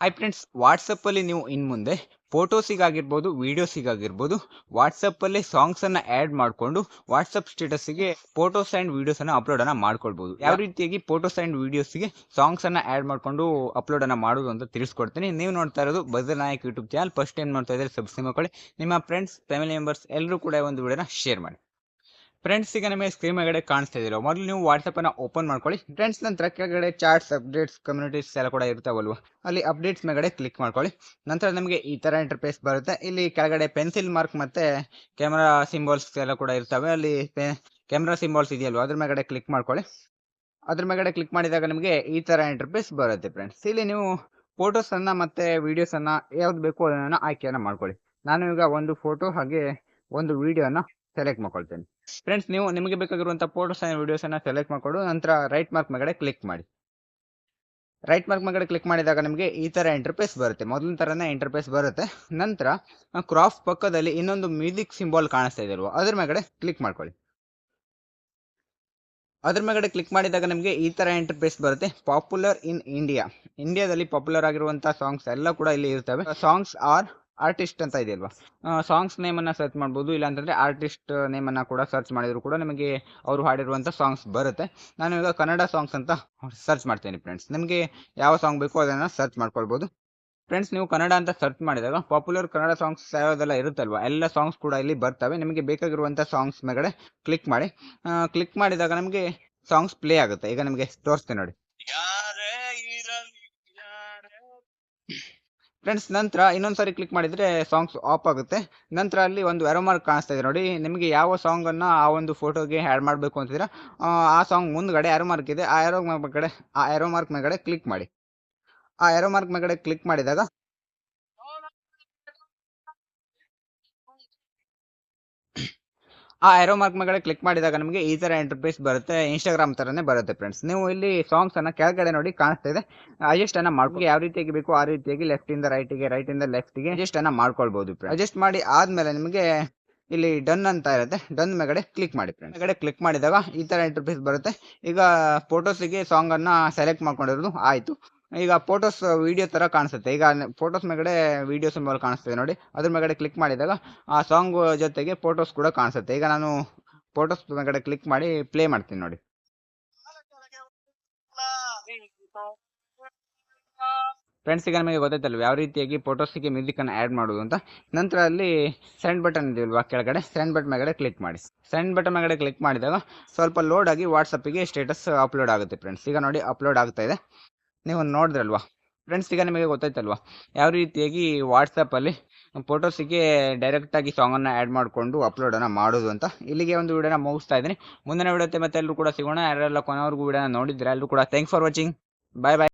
Hi friends, ವಾಟ್ಸಪ್ಪಲ್ಲಿ ನೀವು ಇನ್ನು ಮುಂದೆ ಫೋಟೋಸಿಗಾಗಿರ್ಬೋದು, ವೀಡಿಯೋಸಿಗಾಗಿರ್ಬೋದು, ವಾಟ್ಸಪ್ಪಲ್ಲಿ ಸಾಂಗ್ಸನ್ನು ಆ್ಯಡ್ ಮಾಡಿಕೊಂಡು ವಾಟ್ಸಪ್ ಸ್ಟೇಟಸ್ಸಿಗೆ ಫೋಟೋಸ್ ಆ್ಯಂಡ್ ವೀಡಿಯೋಸನ್ನು ಅಪ್ಲೋಡನ್ನು ಮಾಡ್ಕೊಳ್ಬೋದು. ಯಾವ ರೀತಿಯಾಗಿ ಫೋಟೋಸ್ ಆ್ಯಂಡ್ ವೀಡಿಯೋಸ್ಗೆ ಸಾಂಗ್ಸನ್ನು ಆ್ಯಡ್ ಮಾಡಿಕೊಂಡು ಅಪ್ಲೋಡನ್ನು ಮಾಡೋದು ಅಂತ ತಿಳಿಸ್ಕೊಡ್ತೀನಿ. ನೀವು ನೋಡ್ತಾ ಇರೋದು Badar Nayak YouTube channel. First time ನೋಡ್ತಾ ಇದ್ದರೆ ಸಬ್ಸ್ಕ್ರೈಬ್ ಮಾಡ್ಕೊಳ್ಳಿ. ನಿಮ್ಮ ಫ್ರೆಂಡ್ಸ್, ಫ್ಯಾಮಿಲಿ ಮೆಂಬರ್ಸ್ ಎಲ್ಲರೂ ಕೂಡ ಒಂದು ವಿಡಿಯೋನ ಶೇರ್ ಮಾಡಿ. ಫ್ರೆಂಡ್ಸ್, ಈಗ ನಿಮಗೆ ಸ್ಕ್ರೀನ್ ಮೇಲ್ಗಡೆ ಕಾಣಿಸ್ತಾ ಇದ್ದೀರೋ ಮೊದಲು ನೀವು ವಾಟ್ಸಪ್ಪನ್ನು ಓಪನ್ ಮಾಡ್ಕೊಳ್ಳಿ. ಫ್ರೆಂಡ್ಸ್, ನಂತರ ಕೆಳಗಡೆ ಚಾಟ್ಸ್, ಅಪ್ಡೇಟ್ಸ್, ಕಮ್ಯುನಿಟೀಸ್ ಎಲ್ಲ ಕೂಡ ಇರ್ತಾವಲ್ವ, ಅಲ್ಲಿ ಅಪ್ಡೇಟ್ಸ್ ಮೇಲ್ಗಡೆ ಕ್ಲಿಕ್ ಮಾಡ್ಕೊಳ್ಳಿ. ನಂತರ ನಿಮಗೆ ಈ ಥರ ಇಂಟರ್ಫೇಸ್ ಬರುತ್ತೆ. ಇಲ್ಲಿ ಕೆಳಗಡೆ ಪೆನ್ಸಿಲ್ ಮಾರ್ಕ್ ಮತ್ತು ಕ್ಯಾಮ್ರಾ ಸಿಂಬಾಲ್ಸ್ ಎಲ್ಲ ಕೂಡ ಇರ್ತವೆ. ಅಲ್ಲಿ ಕ್ಯಾಮ್ರಾ ಸಿಂಬಾಲ್ಸ್ ಇದೆಯಲ್ವ, ಅದ್ರ ಮೇಲ್ಗಡೆ ಕ್ಲಿಕ್ ಮಾಡ್ಕೊಳ್ಳಿ. ಅದ್ರ ಮೇಲ್ಗಡೆ ಕ್ಲಿಕ್ ಮಾಡಿದಾಗ ನಿಮಗೆ ಈ ಥರ ಇಂಟರ್ಫೇಸ್ ಬರುತ್ತೆ. ಫ್ರೆಂಡ್ಸ್, ಇಲ್ಲಿ ನೀವು ಫೋಟೋಸನ್ನು ಮತ್ತು ವೀಡಿಯೋಸನ್ನು ಯಾವ್ದು ಬೇಕು ಅದನ್ನು ಆಯ್ಕೆಯನ್ನು ಮಾಡ್ಕೊಳ್ಳಿ. ನಾನು ಈಗ ಒಂದು ಫೋಟೋ ಹಾಗೆ ಒಂದು ವೀಡಿಯೋನ ಸೆಲೆಕ್ಟ್ ಮಾಡ್ಕೊಳ್ತೇನೆ. ಫ್ರೆಂಡ್ಸ್, ನೀವು ನಿಮಗೆ ಬೇಕಾಗಿರುವಂಥ ಫೋಟೋಸ್ ಆ್ಯಂಡ್ ವೀಡಿಯೋಸನ್ನು ಸೆಲೆಕ್ಟ್ ಮಾಡಿಕೊಂಡು ನಂತರ ರೈಟ್ ಮಾರ್ಕ್ ಮೇಲ್ಗಡೆ ಕ್ಲಿಕ್ ಮಾಡಿ. ರೈಟ್ ಮಾರ್ಕ್ ಮೇಲ್ಗಡೆ ಕ್ಲಿಕ್ ಮಾಡಿದಾಗ ನಿಮಗೆ ಈ ಥರ ಇಂಟರ್ಫೇಸ್ ಬರುತ್ತೆ. ಮೊದಲಿನ ಥರನೇ ಇಂಟರ್ಫೇಸ್ ಬರುತ್ತೆ. ನಂತರ ಕ್ರಾಫ್ ಪಕ್ಕದಲ್ಲಿ ಇನ್ನೊಂದು ಮ್ಯೂಸಿಕ್ ಸಿಂಬಾಲ್ ಕಾಣಿಸ್ತಾ ಇದೆ ಅಲ್ವಾ, ಅದ್ರ ಮೇಲ್ಗಡೆ ಕ್ಲಿಕ್ ಮಾಡ್ಕೊಳ್ಳಿ. ಅದ್ರ ಮೇಲ್ಗಡೆ ಕ್ಲಿಕ್ ಮಾಡಿದಾಗ ನಿಮಗೆ ಈ ಥರ ಇಂಟರ್ಫೇಸ್ ಬರುತ್ತೆ. ಪಾಪ್ಯುಲರ್ ಇನ್ ಇಂಡಿಯಾದಲ್ಲಿ ಪಾಪ್ಯುಲರ್ ಆಗಿರುವಂಥ ಸಾಂಗ್ಸ್ ಎಲ್ಲ ಕೂಡ ಇಲ್ಲಿ ಇರ್ತವೆ. ಸಾಂಗ್ಸ್ ಆರ್ ಆರ್ಟಿಸ್ಟ್ ಅಂತ ಇದೆಯಲ್ವಾ, ಸಾಂಗ್ಸ್ ನೇಮನ್ನು ಸರ್ಚ್ ಮಾಡ್ಬೋದು. ಇಲ್ಲಾಂತಂದರೆ ಆರ್ಟಿಸ್ಟ್ ನೇಮನ್ನು ಕೂಡ ಸರ್ಚ್ ಮಾಡಿದ್ರು ಕೂಡ ನಿಮಗೆ ಅವರು ಹಾಡಿರುವಂಥ ಸಾಂಗ್ಸ್ ಬರುತ್ತೆ. ನಾನು ಈಗ ಕನ್ನಡ ಸಾಂಗ್ಸ್ ಅಂತ ಸರ್ಚ್ ಮಾಡ್ತೇನೆ. ಫ್ರೆಂಡ್ಸ್, ನಿಮಗೆ ಯಾವ ಸಾಂಗ್ ಬೇಕೋ ಅದನ್ನು ಸರ್ಚ್ ಮಾಡ್ಕೊಳ್ಬೋದು. ಫ್ರೆಂಡ್ಸ್, ನೀವು ಕನ್ನಡ ಅಂತ ಸರ್ಚ್ ಮಾಡಿದಾಗ ಪಾಪ್ಯುಲರ್ ಕನ್ನಡ ಸಾಂಗ್ಸ್ ಯಾವುದೆಲ್ಲ ಇರುತ್ತಲ್ವ, ಎಲ್ಲ ಸಾಂಗ್ಸ್ ಕೂಡ ಇಲ್ಲಿ ಬರ್ತವೆ. ನಿಮಗೆ ಬೇಕಾಗಿರುವಂಥ ಸಾಂಗ್ಸ್ ಮೇಲ್ಗಡೆ ಕ್ಲಿಕ್ ಮಾಡಿ. ಕ್ಲಿಕ್ ಮಾಡಿದಾಗ ನಮಗೆ ಸಾಂಗ್ಸ್ ಪ್ಲೇ ಆಗುತ್ತೆ. ಈಗ ನಿಮಗೆ ತೋರಿಸ್ತೇನೆ ನೋಡಿ. ಫ್ರೆಂಡ್ಸ್, ನಂತರ ಇನ್ನೊಂದ್ಸರಿ ಕ್ಲಿಕ್ ಮಾಡಿದರೆ ಸಾಂಗ್ಸ್ ಆಫ್ ಆಗುತ್ತೆ. ನಂತರ ಅಲ್ಲಿ ಒಂದು ಆರೋ ಮಾರ್ಕ್ ಕಾಣಿಸ್ತಾ ಇದೆ ನೋಡಿ. ನಿಮಗೆ ಯಾವ ಸಾಂಗನ್ನು ಆ ಒಂದು ಫೋಟೋಗೆ ಆ್ಯಡ್ ಮಾಡಬೇಕು ಅಂತಿದ್ರೆ ಆ ಸಾಂಗ್ ಮುಂದ್ಗಡೆ ಆರೋ ಮಾರ್ಕ್ ಇದೆ. ಆ ಆರೋ ಮಾರ್ಕ್ ಮೇಲ್ಗಡೆ ಕ್ಲಿಕ್ ಮಾಡಿ. ಆ ಆರೋ ಮಾರ್ಕ್ ಮೇಲ್ಗಡೆ ಕ್ಲಿಕ್ ಮಾಡಿದಾಗ ಆ ಆರೋ ಮಾರ್ಕ್ ಮೇಲ್ಗಡೆ ಕ್ಲಿಕ್ ಮಾಡಿದಾಗ ನಿಮಗೆ ಈ ಥರ ಇಂಟರ್ಫೇಸ್ ಬರುತ್ತೆ. ಇನ್ಸ್ಟಾಗ್ರಾಮ್ ಥರನೇ ಬರುತ್ತೆ. ಫ್ರೆಂಡ್ಸ್, ನೀವು ಇಲ್ಲಿ ಸಾಂಗ್ಸನ್ನು ಕೆಳಗಡೆ ನೋಡಿ ಕಾಣಿಸ್ತಾ ಇದೆ, ಅಡ್ಜಸ್ಟನ್ನು ಮಾಡ್ಕೊಂಡು ಯಾವ ರೀತಿಯಾಗಿ ಬೇಕು ಆ ರೀತಿಯಾಗಿ ಲೆಫ್ಟಿಂದ ರೈಟಿಗೆ, ರೈಟಿಂದ ಲೆಫ್ಟಿಗೆ ಅಡ್ಜಸ್ಟನ್ನು ಮಾಡ್ಕೊಳ್ಬೋದು. ಅಡ್ಜಸ್ಟ್ ಮಾಡಿ ಆದಮೇಲೆ ನಿಮಗೆ ಇಲ್ಲಿ ಡನ್ ಅಂತ ಇರುತ್ತೆ. ಡನ್ ಮೇಲ್ಗಡೆ ಕ್ಲಿಕ್ ಮಾಡಿ. ಫ್ರೆಂಡ್ಸ್, ಮೇಲ್ಗಡೆ ಕ್ಲಿಕ್ ಮಾಡಿದಾಗ ಈ ಥರ ಇಂಟರ್ಫೇಸ್ ಬರುತ್ತೆ. ಈಗ ಫೋಟೋಸಿಗೆ ಸಾಂಗನ್ನು ಸೆಲೆಕ್ಟ್ ಮಾಡ್ಕೊಂಡಿರೋದು ಆಯಿತು. ಈಗ ಫೋಟೋಸ್ ವಿಡಿಯೋ ಥರ ಕಾಣಿಸುತ್ತೆ. ಈಗ ಫೋಟೋಸ್ ಮೇಲ್ಗಡೆ ವಿಡಿಯೋ ಸಿಂಬಲ್ ಕಾಣಿಸ್ತದೆ ನೋಡಿ, ಅದ್ರ ಮೇಲ್ಗಡೆ ಕ್ಲಿಕ್ ಮಾಡಿದಾಗ ಆ ಸಾಂಗ್ ಜೊತೆಗೆ ಫೋಟೋಸ್ ಕೂಡ ಕಾಣಿಸುತ್ತೆ. ಈಗ ನಾನು ಫೋಟೋಸ್ ಮೇಲ್ಗಡೆ ಕ್ಲಿಕ್ ಮಾಡಿ ಪ್ಲೇ ಮಾಡ್ತೀನಿ ನೋಡಿ. ಫ್ರೆಂಡ್ಸ್, ಈಗ ನಮಗೆ ಗೊತ್ತಾಯ್ತಲ್ವ ಯಾವ ರೀತಿಯಾಗಿ ಫೋಟೋಸಿಗೆ ಮ್ಯೂಸಿಕನ್ನು ಆ್ಯಡ್ ಮಾಡೋದು ಅಂತ. ನಂತರ ಅಲ್ಲಿ ಸೆಂಡ್ ಬಟನ್ ಇದೆಯಲ್ವಾ ಕೆಳಗಡೆ, ಸೆಂಡ್ ಬಟನ್ ಮೇಲ್ಗಡೆ ಕ್ಲಿಕ್ ಮಾಡಿ. ಸೆಂಡ್ ಬಟನ್ ಮೇಲ್ಗಡೆ ಕ್ಲಿಕ್ ಮಾಡಿದಾಗ ಸ್ವಲ್ಪ ಲೋಡ್ ಆಗಿ ವಾಟ್ಸಪ್ಪಿಗೆ ಸ್ಟೇಟಸ್ ಅಪ್ಲೋಡ್ ಆಗುತ್ತೆ. ಫ್ರೆಂಡ್ಸ್, ಈಗ ನೋಡಿ ಅಪ್ಲೋಡ್ ಆಗ್ತಾ ಇದೆ, ನೀವು ನೋಡಿದ್ರಲ್ವಾ. ಫ್ರೆಂಡ್ಸ್, ಈಗ ನಿಮಗೆ ಗೊತ್ತಾಯ್ತಲ್ವ ಯಾವ ರೀತಿಯಾಗಿ ವಾಟ್ಸಪ್ಪಲ್ಲಿ ಫೋಟೋಸಿಗೆ ಡೈರೆಕ್ಟಾಗಿ ಸಾಂಗನ್ನು ಆ್ಯಡ್ ಮಾಡಿಕೊಂಡು ಅಪ್ಲೋಡನ್ನು ಮಾಡೋದು ಅಂತ. ಇಲ್ಲಿಗೆ ಒಂದು ವಿಡಿಯೋನ ಮುಗಿಸ್ತಾ ಇದ್ದೀನಿ. ಮುಂದಿನ ವಿಡಿಯೋತೆ ಮತ್ತೆ ಎಲ್ಲರೂ ಕೂಡ ಸಿಗೋಣ. ಯಾರೆಲ್ಲ ಕೊನೆವರೆಗೂ ವಿಡಿಯೋನ ನೋಡಿದ್ರೆ ಎಲ್ಲರೂ ಕೂಡ thanks for watching. Bye bye.